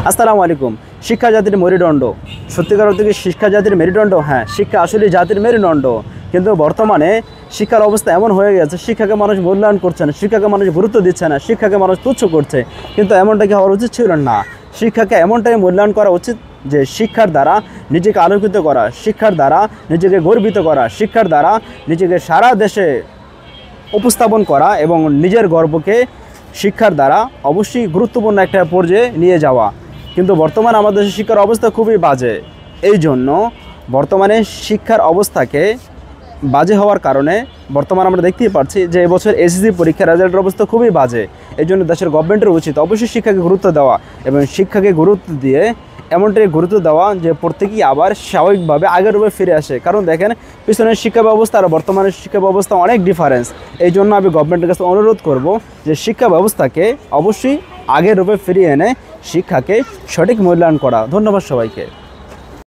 আসসালামু আলাইকুম। শিক্ষা জাতির মেরুদণ্ড, সত্যিকার অর্থে কি শিক্ষা জাতির মেরুদণ্ড? হ্যাঁ, শিক্ষা আসলে জাতির মেরুদণ্ড। কিন্তু বর্তমানে শিক্ষার অবস্থা এমন হয়ে গেছে, শিক্ষাকে মানুষ মূল্যায়ন করছে না, শিক্ষাকে মানুষ গুরুত্ব দিচ্ছে না, শিক্ষাকে মানুষ তুচ্ছ করছে। কিন্তু এমনটা কি হওয়ার উচিত ছিল না। শিক্ষাকে এমনটাই মূল্যায়ন করা উচিত যে শিক্ষার দ্বারা নিজেকে আলোকিত করা, শিক্ষার দ্বারা নিজেকে গর্বিত করা, শিক্ষার দ্বারা নিজেকে সারা দেশে উপস্থাপন করা এবং নিজের গর্বকে শিক্ষার দ্বারা অবশ্যই গুরুত্বপূর্ণ একটা পর্যায়ে নিয়ে যাওয়া। কিন্তু বর্তমানে আমাদের দেশের শিক্ষার অবস্থা খুবই বাজে। এই জন্য বর্তমানে শিক্ষার অবস্থাকে বাজে হওয়ার কারণে বর্তমানে আমরা দেখতেই পাচ্ছি যে এবছর এসএসসি পরীক্ষার রেজাল্টের অবস্থা খুবই বাজে। এই জন্য দেশের গভর্নমেন্টের উচিত অবশ্যই শিক্ষাকে গুরুত্ব দেওয়া এবং শিক্ষাকে গুরুত্ব দিয়ে এমনটাই গুরুত্ব দেওয়া যে প্রত্যেকেই আবার স্বাভাবিকভাবে আগের রূপে ফিরে আসে। কারণ দেখেন, পিছনের শিক্ষা ব্যবস্থা আর বর্তমানের শিক্ষা ব্যবস্থা অনেক ডিফারেন্স। এই জন্য আমি গভর্নমেন্টের কাছে অনুরোধ করব যে শিক্ষা ব্যবস্থাকে অবশ্যই আগের রূপে ফিরিয়ে এনে শিক্ষাকে সঠিক মূল্যায়ন করা। ধন্যবাদ সবাইকে।